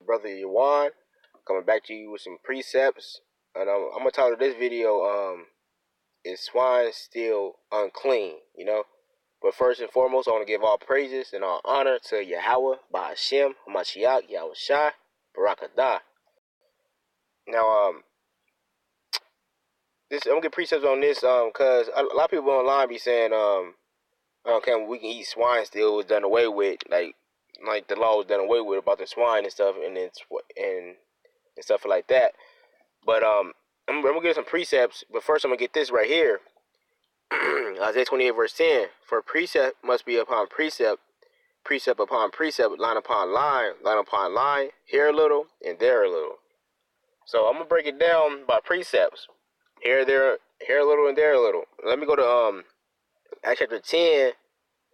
brother Yawan, coming back to you with some precepts. And I'm gonna title this video, is swine still unclean? But first and foremost, I want to give all praises and all honor to Yahweh, Ba'ashem, Hamashiach, Yahweh Shai, Barakadah. Now, I'm gonna get precepts on this, cause a lot of people online be saying, okay, we can eat swine still. It was done away with, like the law was done away with about the swine and stuff, and stuff like that. But I'm gonna get some precepts. But first, I'm gonna get this right here. Isaiah 28 verse 10. For precept must be upon precept, precept upon precept, line upon line, line upon line, here a little and there a little. So I'm gonna break it down by precepts. Here, there, here a little and there a little. Let me go to Acts chapter 10,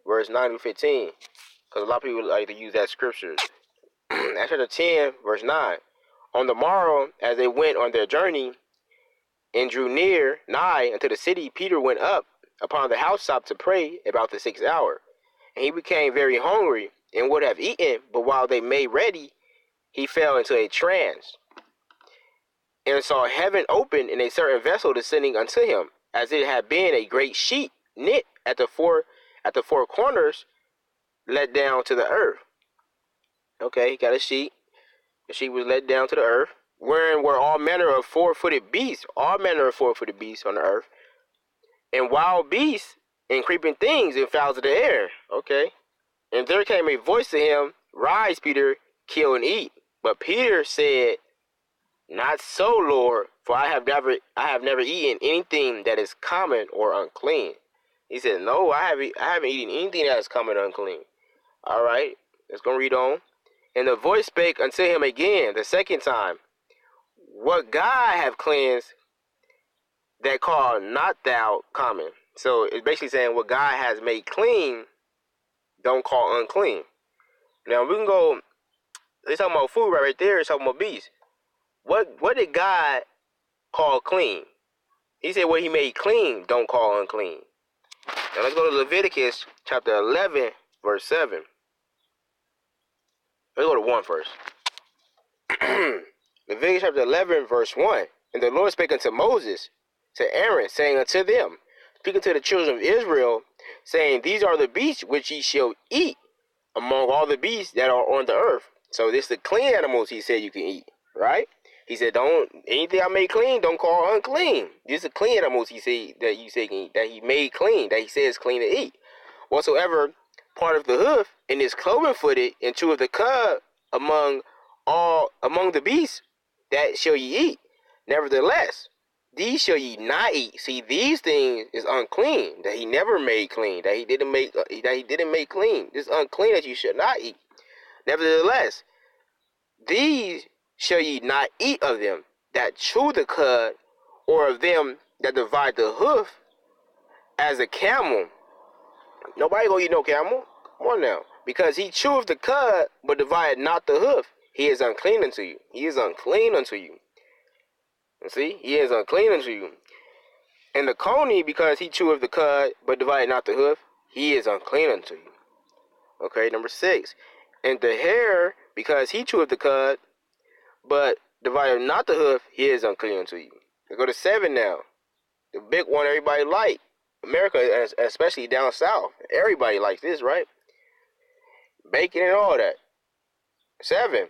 verse 9 to 15. Because a lot of people like to use that scripture. Acts chapter 10, verse 9. On the morrow, as they went on their journey, and drew nigh unto the city, Peter went up upon the housetop to pray about the 6th hour. And he became very hungry, and would have eaten, but while they made ready, he fell into a trance, and saw heaven open, and a certain vessel descending unto him, as it had been a great sheet knit at the four corners, let down to the earth. Okay, he got a sheet. The sheet was let down to the earth, wherein were all manner of four-footed beasts, on the earth, and wild beasts, and creeping things, and fowls of the air. Okay. And there came a voice to him, Rise, Peter, kill and eat. But Peter said, Not so, Lord, for I have never eaten anything that is common or unclean. He said, No, I haven't eaten anything that is common or unclean. All right, let's go read on. And the voice spake unto him again the second time, What God have cleansed, that call not thou common. So it's basically saying what God has made clean, don't call unclean. Now we can go. They're talking about food right there. It's talking about beasts. What did God call clean? He said what he made clean, don't call unclean. Now let's go to Leviticus chapter 11, verse 7. Let's go to 1 first. Leviticus chapter 11, verse 1. And the Lord spake unto Moses, to Aaron, saying unto them, speaking to the children of Israel, saying, These are the beasts which ye shall eat among all the beasts that are on the earth. So this is the clean animals he said you can eat, right? He said, anything I made clean, don't call unclean. These are the clean animals he said that you say can eat, that he made clean, that he says clean to eat. Whatsoever part of the hoof and is clovenfooted, and two of the cub among the beasts, that shall ye eat. Nevertheless, these shall ye not eat. See, these things is unclean, that he never made clean, that he didn't make clean. This is unclean that you should not eat. Nevertheless, these shall ye not eat of them that chew the cud, or of them that divide the hoof, as a camel. Nobody gonna eat no camel. Come on now. Because he cheweth the cud, but divided not the hoof. He is unclean unto you. He is unclean unto you. See, he is unclean unto you. And the coney, because he cheweth the cud, but divided not the hoof, he is unclean unto you. Okay, number 6. And the hare, because he cheweth the cud, but divided not the hoof, he is unclean unto you. Let's go to 7 now. The big one everybody like. America, especially down south. Everybody likes this, right? Bacon and all that. 7.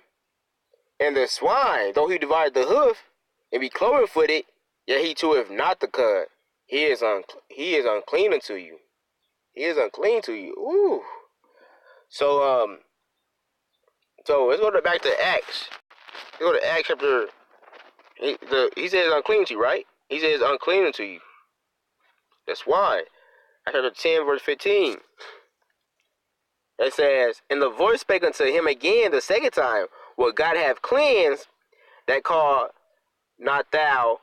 And the swine, though he divided the hoof, and be cloven-footed, yet he cheweth not the cud. He is unclean unto you. He is unclean to you. Ooh. So let's go back to Acts. Let's go to Acts chapter. He says unclean to you, right? He says unclean unto you. That's why. Acts chapter 10, verse 15. It says, And the voice spake unto him again the second time, What God hath cleansed, that call not thou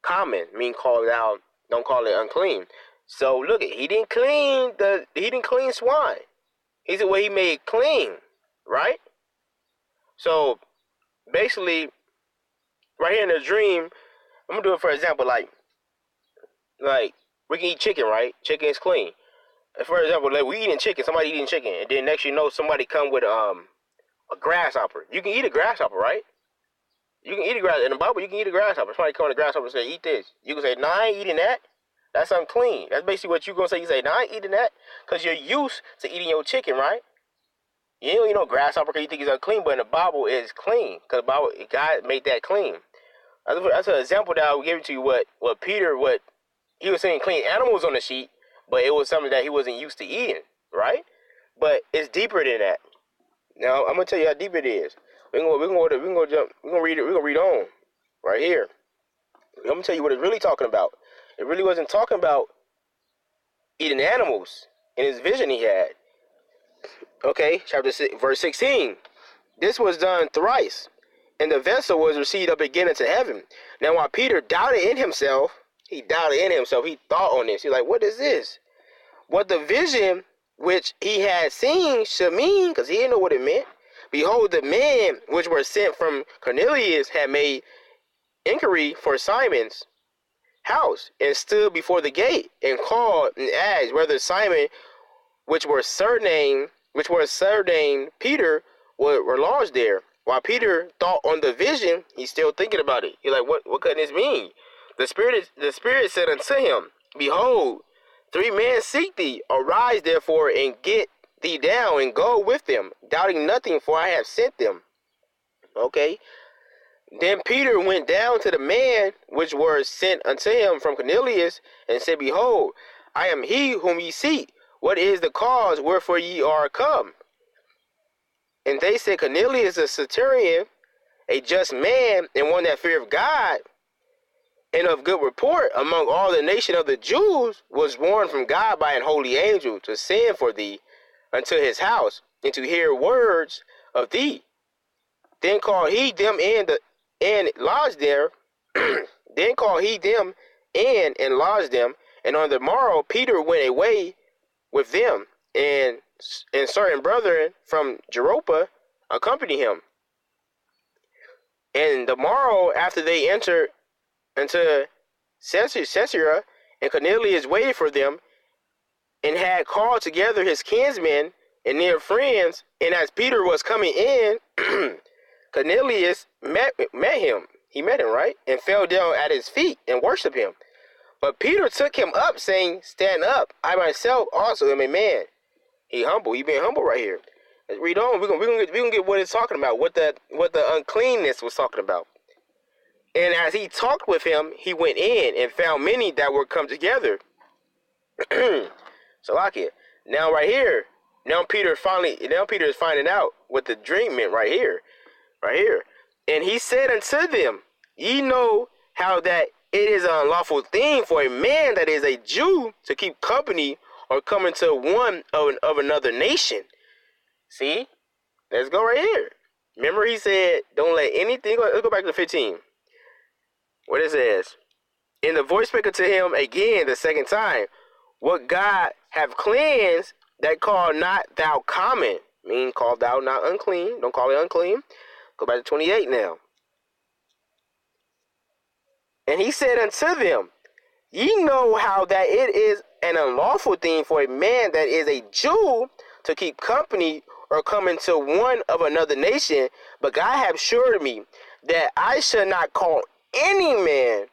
common, don't call it unclean. So look, he didn't clean swine. He said what he made clean, right? So basically, right here in the dream, I'm gonna do it for example, like we can eat chicken, right? Chicken is clean. For example, like we eating chicken, somebody eating chicken, and then next you know somebody come with a a grasshopper. You can eat a grasshopper, right? You can eat a grasshopper. In the Bible, you can eat a grasshopper. Somebody come to the grasshopper and say, eat this. You can say, nah, I ain't eating that. That's unclean. That's basically what you're going to say. You say, nah, I ain't eating that because you're used to eating your chicken, right? You don't eat no grasshopper because you think it's unclean, but in the Bible, it's clean because the Bible, God made that clean. That's an example that I will give to you what Peter, what he was saying clean animals on the sheet, but it was something that he wasn't used to eating, right? But it's deeper than that. Now I'm gonna tell you how deep it is. We're gonna read on right here. I'm gonna tell you what it's really talking about. It really wasn't talking about eating animals in his vision he had. Okay, chapter 6, verse 16. This was done thrice, and the vessel was received up again into heaven. Now while Peter doubted in himself, he thought on this. He's like, what is this? What the vision which he had seen should mean, because he didn't know what it meant. Behold, the men which were sent from Cornelius had made inquiry for Simon's house, and stood before the gate, and called and asked whether Simon, which was surnamed Peter, were lodged there. While Peter thought on the vision, he's still thinking about it. He's like, what could this mean? The Spirit said unto him, Behold, 3 men seek thee. Arise therefore and get thee down and go with them, doubting nothing, for I have sent them. Okay. Then Peter went down to the man which were sent unto him from Cornelius, and said, Behold, I am he whom ye seek. What is the cause wherefore ye are come? And they said, Cornelius, a centurion, a just man, and one that feareth God, and of good report among all the nation of the Jews, was warned from God by an holy angel to send for thee unto his house, and to hear words of thee. Then called he them and lodged there. Then called he them and lodged them. And on the morrow Peter went away with them, and certain brethren from Joppa accompanied him. And the morrow after they entered into Caesarea, and Cornelius waited for them, and had called together his kinsmen and near friends. And as Peter was coming in, Cornelius met him. He met him, right? And fell down at his feet and worshipped him. But Peter took him up, saying, Stand up, I myself also am a man. He being humble right here. Let's read on. We're gonna get what it's talking about, what the uncleanness was talking about. And as he talked with him, he went in and found many that were come together. So like it. Now right here, Peter is finding out what the dream meant right here. And he said unto them, Ye know how that it is an unlawful thing for a man that is a Jew to keep company or come into one of another nation. See? Let's go right here. Remember he said, don't let anything go. Let's go back to 15. What it says. And the voice spake unto him again the second time, What God have cleansed, that call not thou common. Mean call thou not unclean. Don't call it unclean. Go back to 28 now. And he said unto them, Ye know how that it is an unlawful thing for a man that is a Jew to keep company or come into one of another nation, but God have assured me that I should not call any man.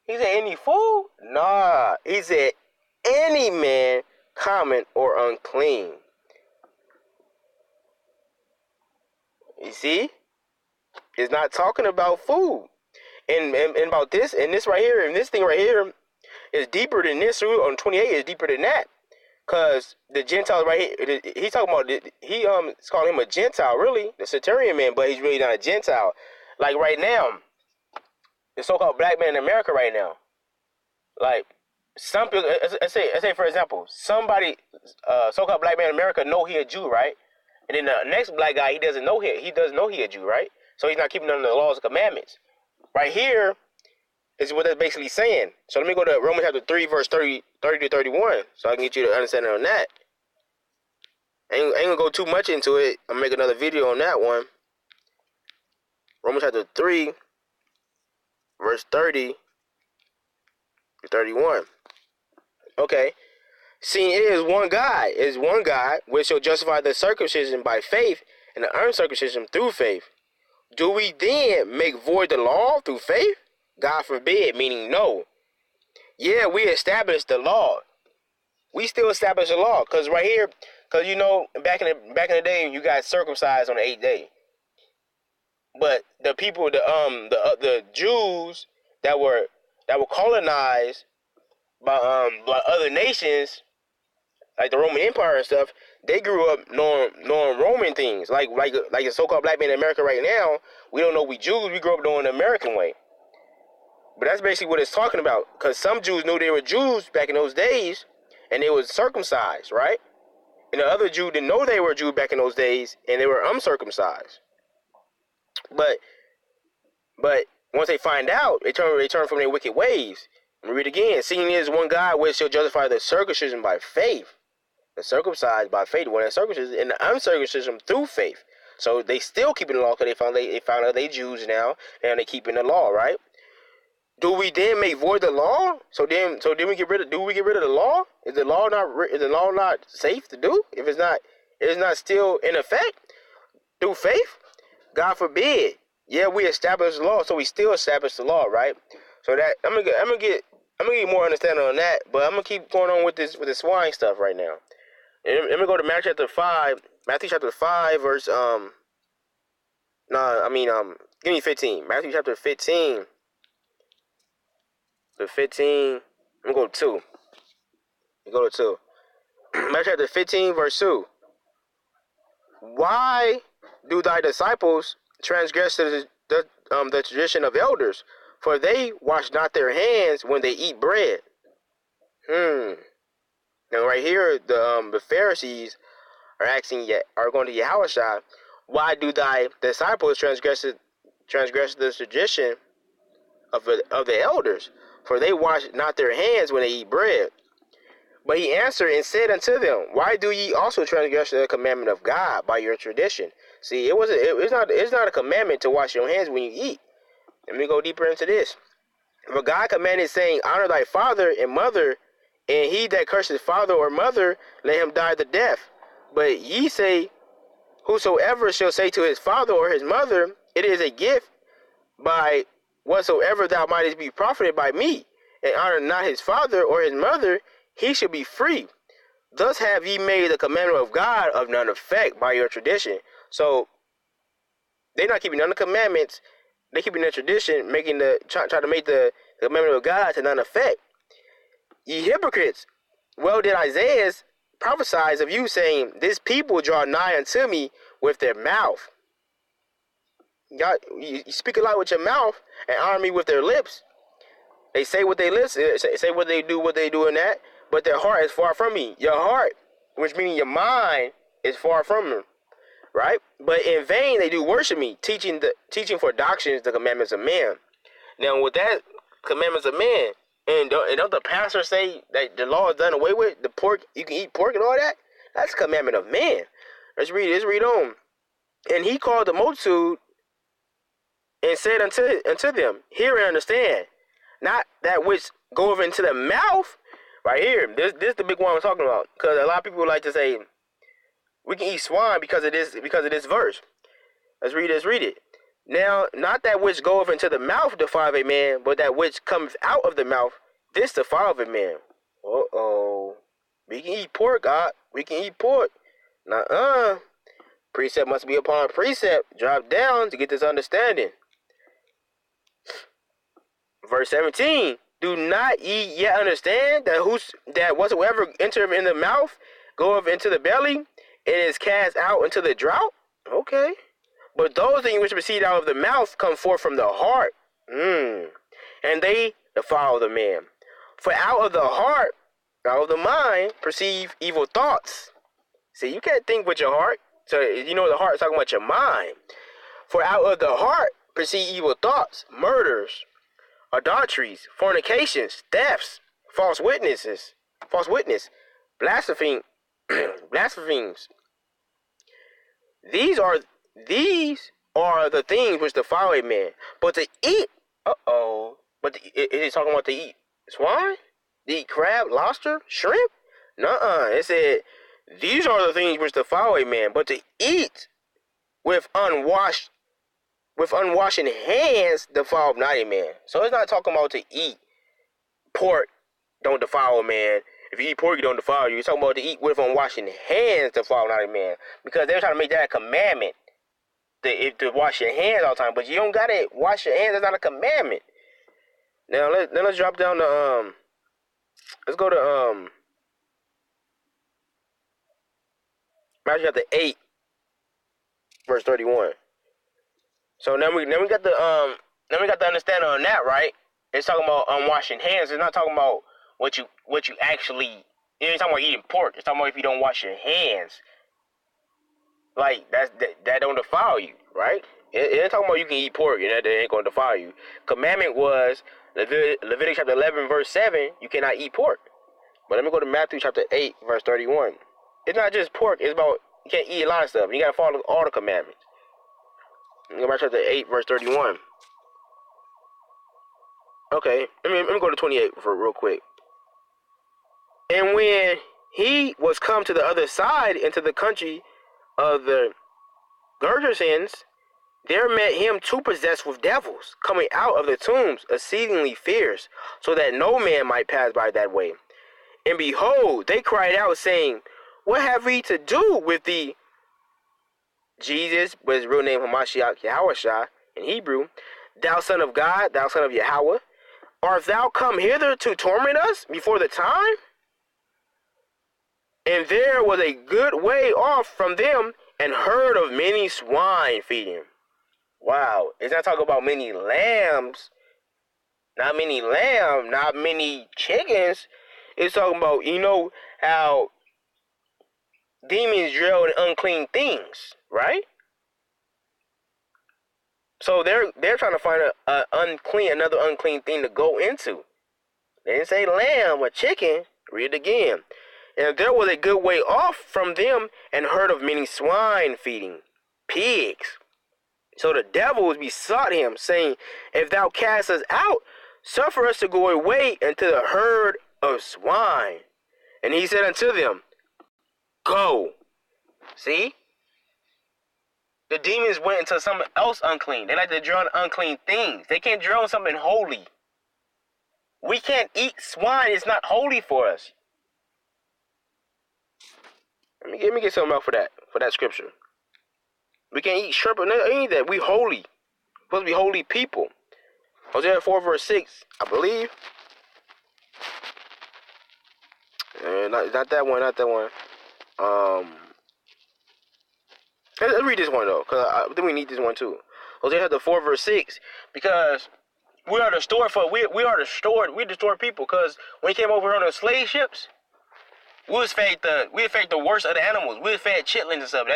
He said any fool? Nah. He said any man common or unclean. You see? It's not talking about food. And about this, and this right here, and this thing right here is deeper than this. On 28 is deeper than that. Because the Gentiles right here, he's talking about, it's calling him a Gentile, really, the centurion man, but he's really not a Gentile. Like right now, the so-called black man in America right now, like some people, let's say for example, somebody, so-called black man in America know he a Jew, right? And then the next black guy, he does know he a Jew, right? So he's not keeping none of the laws and commandments. Right here is what that's basically saying. So let me go to Romans chapter 3, verse 30 to 31, so I can get you to understanding on that. I ain't gonna go too much into it. I'm gonna make another video on that one. Romans chapter 3, verse 30 to 31. Okay. Seeing it is one God, which shall justify the circumcision by faith and the uncircumcision through faith. Do we then make void the law through faith? God forbid, meaning no. Yeah, we established the law. We still establish the law, because right here, because back in the day, you got circumcised on the 8th day. But the people, the Jews that were colonized by other nations, like the Roman Empire and stuff, they grew up knowing Roman things, like the so-called black man in America right now. We don't know we Jews. We grew up knowing the American way. But that's basically what it's talking about, because some Jews knew they were Jews back in those days, and they was circumcised, right? And the other Jew didn't know they were Jew back in those days, and they were uncircumcised. But once they find out, they turn from their wicked ways. And read again. Seeing is one God which shall justify the circumcision by faith, the circumcised by faith, one that circumcision, and the uncircumcision through faith. So they still keeping the law, because they found out they Jews now, and they keeping the law, right? Do we then make void the law? So then we get rid of. Do we get rid of the law? Is the law not safe to do if it's not still in effect through faith? God forbid. Yeah, we established the law, so we still establish the law, right? So that I'm gonna get more understanding on that, but I'm gonna keep going on with this swine stuff right now. And let me go to Matthew chapter 5. Matthew chapter 5, verse give me 15. Matthew chapter 15. The 15. I'm gonna go to 2. Go to 2. Matthew chapter 15, verse 2. Why do thy disciples transgress the tradition of elders? For they wash not their hands when they eat bread. Now right here, the Pharisees are going to Yahushua, why do thy disciples transgress the tradition of the elders? For they wash not their hands when they eat bread. But he answered and said unto them, why do ye also transgress the commandment of God by your tradition? See, it's not a commandment to wash your hands when you eat. Let me go deeper into this. For God commanded, saying, honor thy father and mother, and he that curses father or mother, let him die the death. But ye say, whosoever shall say to his father or his mother, it is a gift by whatsoever thou mightest be profited by me, and honor not his father or his mother, he shall be free. Thus have ye made the commandment of God of none effect by your tradition. So they're not keeping none of the commandments. They keeping their tradition, try to make the commandment of God to none effect. Ye hypocrites, well did Isaiah prophesy of you, saying, this people draw nigh unto me with their mouth. God, you speak a lot with your mouth and honor me with their lips. They say what they lips, say what they do in that, but their heart is far from me. Your heart, which means your mind, is far from them, right? But in vain they do worship me, teaching for doctrines the commandments of man. Now with that commandments of man, and don't the pastor say that the law is done away with? The pork, you can eat pork and all that? That's a commandment of man. Let's read on. And he called the multitude and said unto them, hear and understand, not that which goeth into the mouth. Right here, this the big one I'm talking about. Because a lot of people like to say, we can eat swine because of this verse. Let's read it. Now, not that which goeth into the mouth defileth a man, but that which cometh out of the mouth, this defileth a man. We can eat pork, God. We can eat pork. Nuh-uh. Precept must be upon precept. Drop down to get this understanding. Verse 17. Do not ye yet understand that whatsoever entereth in the mouth goeth into the belly, and is cast out into the drought? Okay. But those things which proceed out of the mouth come forth from the heart, and they defile the man. For out of the heart, out of the mind, perceive evil thoughts. See, you can't think with your heart. So, the heart is talking about your mind. For out of the heart perceive evil thoughts, murders, adulteries, fornications, thefts, false witness, blasphemies. These are the things which defile a man. But to eat, is it talking about to eat swine? To eat crab, lobster, shrimp? Nuh-uh. It said, these are the things which defile a man. But to eat with unwashed hands defile not a man. So it's not talking about to eat pork don't defile a man. If you eat pork, you don't defile you. It's talking about to eat with unwashed hands defile not a man. Because they're trying to make that a commandment. To wash your hands all the time. But you don't gotta wash your hands. That's not a commandment. Now let's drop down to let's go to Matthew chapter 8, verse 31. So now we got the understanding on that, right? It's talking about washing hands. It's not talking about what you actually. It ain't talking about eating pork. It's talking about if you don't wash your hands. Like that don't defile you, right? It ain't talking about you can eat pork and that ain't gonna defile you. Commandment was Leviticus chapter 11 verse 7. You cannot eat pork. But let me go to Matthew chapter 8 verse 31. It's not just pork. It's about you can't eat a lot of stuff. You gotta follow all the commandments. Go back to chapter 8 verse 31. Okay, let me go to 28 for real quick. And when he was come to the other side into the country of the Gergesenes, there met him two possessed with devils, coming out of the tombs, exceedingly fierce, so that no man might pass by that way. And behold, they cried out, saying, What have we to do with thee, Jesus, but his real name Hamashiach Yahushua in Hebrew, thou son of God, thou son of Yahweh, art thou come hither to torment us before the time? And there was a good way off from them and herd of many swine feeding. Wow, it's not talking about many lambs, not many chickens. It's talking about, how demons dwell in unclean things, right? So they're trying to find another unclean thing to go into. They didn't say lamb or chicken. Read it again. And there was a good way off from them and herd of many swine feeding, pigs. So the devils besought him, saying, If thou cast us out, suffer us to go away into the herd of swine. And he said unto them, Go. See? The demons went into something else unclean. They like to draw on unclean things. They can't draw on something holy. We can't eat swine. It's not holy for us. Let me get something out for that scripture. We can't eat shrimp or any of that. We holy. We're supposed to be holy people. Hosea 4 verse 6, I believe. Not that one. Let's read this one though, because I think we need this one too. Hosea chapter 4 verse 6, because we are the stored people. Because when he came over on the slave ships, we fed the worst of the animals. We fed chitlins and stuff.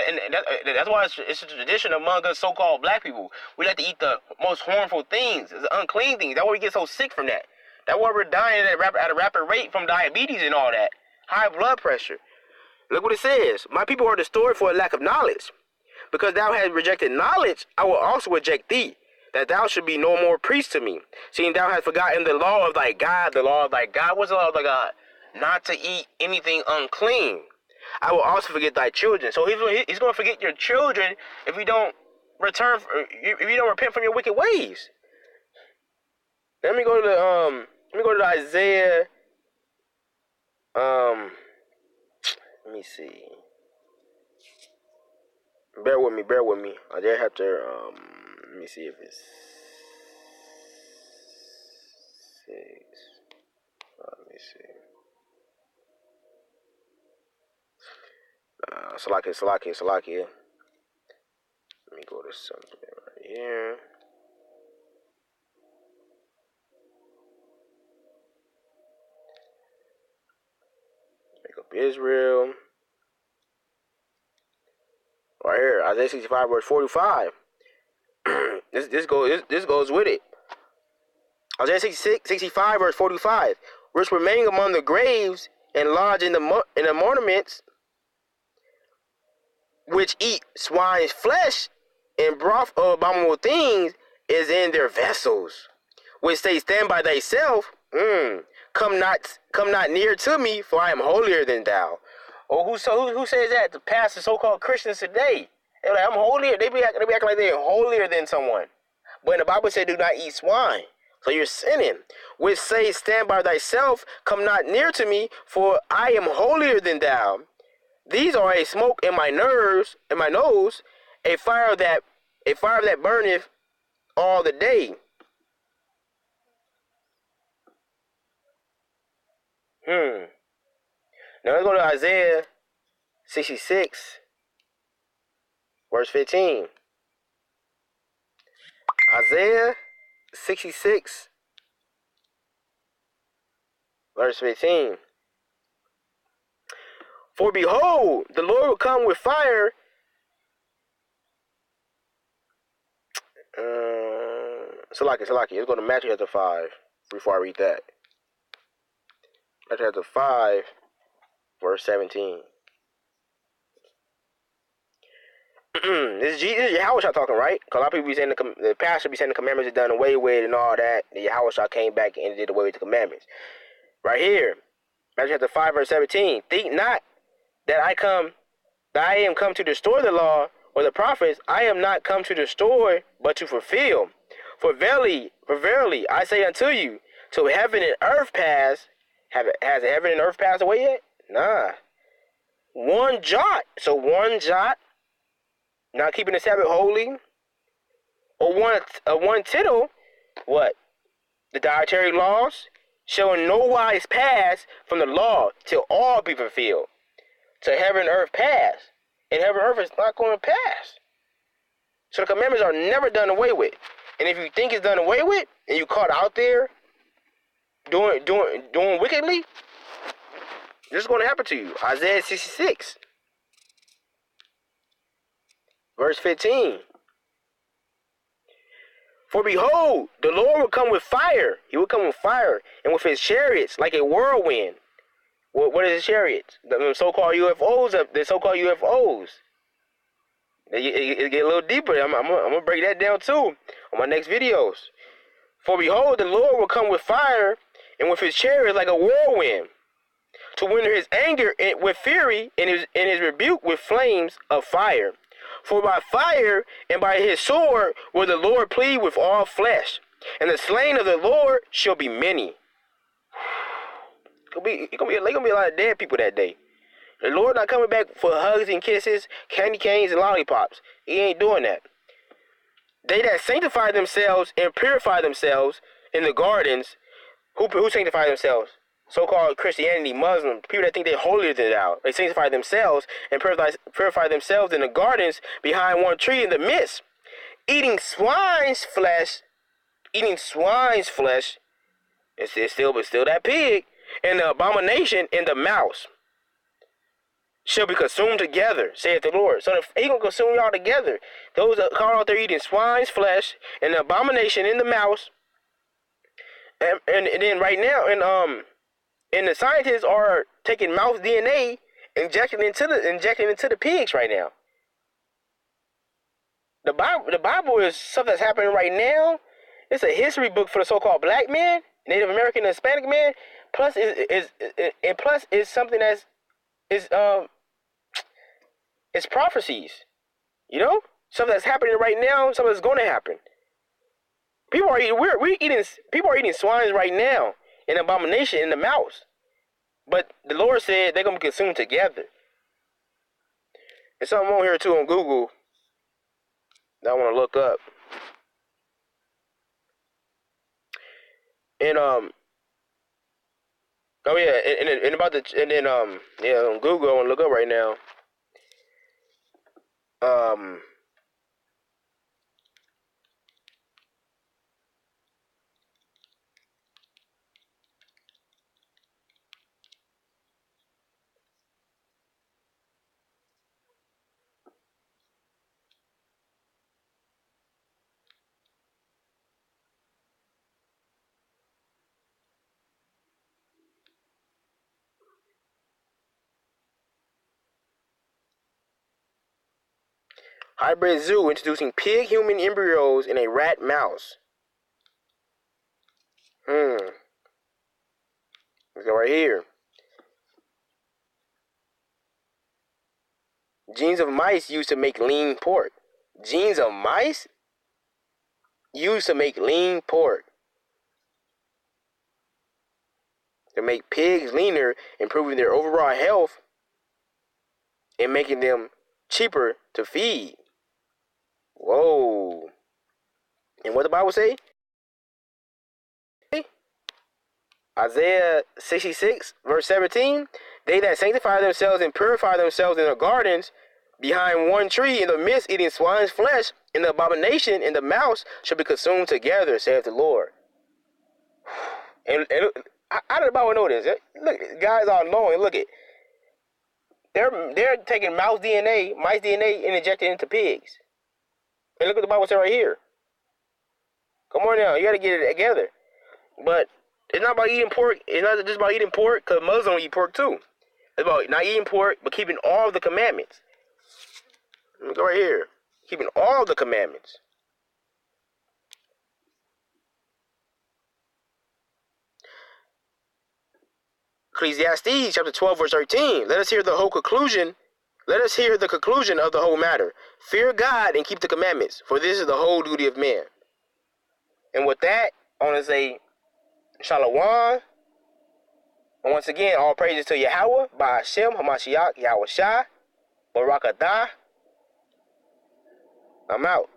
That's why it's a tradition among us so-called black people. We like to eat the most harmful things, the unclean things. That's why we get so sick from that. That's why we're dying at a rapid rate from diabetes and all that. High blood pressure. Look what it says. My people are destroyed for a lack of knowledge. Because thou hast rejected knowledge, I will also reject thee, that thou should be no more priest to me. Seeing thou hast forgotten the law of thy God. The law of thy God. What's the law of thy God? Not to eat anything unclean. I will also forget thy children. So he's going to forget your children if you don't repent from your wicked ways. Let me go to Isaiah. Let me see. Bear with me. I just have to let me see if it's 6. Let me see. Salakia. Let me go to something right here. Make up Israel. Right here, Isaiah 65 verse 45. this goes with it. Isaiah 65 verse 45. Which remain among the graves and lodge in the monuments, which eat swine's flesh and broth of abominable things is in their vessels, which say, Stand by thyself, come not near to me, for I am holier than thou. Or who says that? The pastors, so-called Christians today. They're like, I'm holier. They be acting like they're holier than someone. But the Bible said, do not eat swine. So you're sinning. Which say, stand by thyself, come not near to me, for I am holier than thou. These are a smoke in my nerves, in my nose, a fire that burneth all the day. Now let's go to Isaiah 66, verse 15. Isaiah 66, verse 15. For behold, the Lord will come with fire. Salaki. Let's go to Matthew chapter 5 before I read that. Matthew chapter 5, verse 17. This is Yahushua talking, right? Because a lot of people be saying the pastor be saying the commandments are done away with and all that. The Yahushua came back and did away with the commandments. Right here, Matthew chapter 5, verse 17. Think not that I am come to destroy the law or the prophets. I am not come to destroy, but to fulfill. For verily, I say unto you, till heaven and earth pass, has heaven and earth passed away yet? Nah. One jot, not keeping the Sabbath holy, or one tittle, what? The dietary laws shall in no wise pass from the law till all be fulfilled. Till heaven and earth pass. And heaven and earth is not going to pass. So the commandments are never done away with. And if you think it's done away with, and you caught out there doing wickedly, this is going to happen to you. Isaiah 66, verse 15. For behold, the Lord will come with fire. He will come with fire, and with his chariots like a whirlwind. What is his chariots? The so-called UFOs. The so-called UFOs. It get a little deeper. I'm gonna break that down too on my next videos. For behold, the Lord will come with fire, and with his chariots like a whirlwind, to render his anger with fury, and his rebuke with flames of fire. For by fire and by his sword will the Lord plead with all flesh, and the slain of the Lord shall be many. It's gonna be a lot of dead people that day. The Lord not coming back for hugs and kisses, candy canes and lollipops. He ain't doing that. They that sanctify themselves and purify themselves in the gardens, who sanctify themselves? So-called Christianity, Muslim, people that think they're holier than thou. They sanctify themselves and purify themselves in the gardens behind one tree in the midst, eating swine's flesh. It's still that pig, and the abomination in the mouse shall be consumed together, saith the Lord. So he gonna consume y'all together. Those that caught out there eating swine's flesh and the abomination in the mouse, and then right now, and the scientists are taking mouse DNA, injecting into the pigs right now. The Bible is something that's happening right now. It's a history book for the so-called black man, Native American, and Hispanic man. Plus, is something that's it's prophecies. You know, something that's happening right now. Something that's going to happen. People are eating swines right now, an abomination in the mouse. But the Lord said they're gonna be consumed together. There's something on here too on Google that I want to look up. And on Google I want to look up right now. Hybrid zoo introducing pig human embryos in a rat mouse. Let's go right here. Genes of mice used to make lean pork. Genes of mice used to make lean pork. To make pigs leaner, improving their overall health and making them cheaper to feed. Whoa. And what the Bible say? Isaiah 66, verse 17. They that sanctify themselves and purify themselves in their gardens behind one tree in the midst, eating swine's flesh, and the abomination and the mouse shall be consumed together, saith the Lord. And how did the Bible know this? Look, guys are knowing. Look at, they're taking mice DNA, and injecting it into pigs. And look what the Bible says right here. Come on now, you got to get it together. But it's not about eating pork. It's not just about eating pork, because Muslims eat pork too. It's about not eating pork, but keeping all the commandments. Let me go right here. Keeping all the commandments. Ecclesiastes chapter 12, verse 13. Let us hear the whole conclusion. Let us hear the conclusion of the whole matter. Fear God and keep the commandments, for this is the whole duty of man. And with that, I want to say Shalom. And once again, all praises to Yahweh, by Hashem, Hamashiach, Yahweh Shai, Barak Adah. I'm out.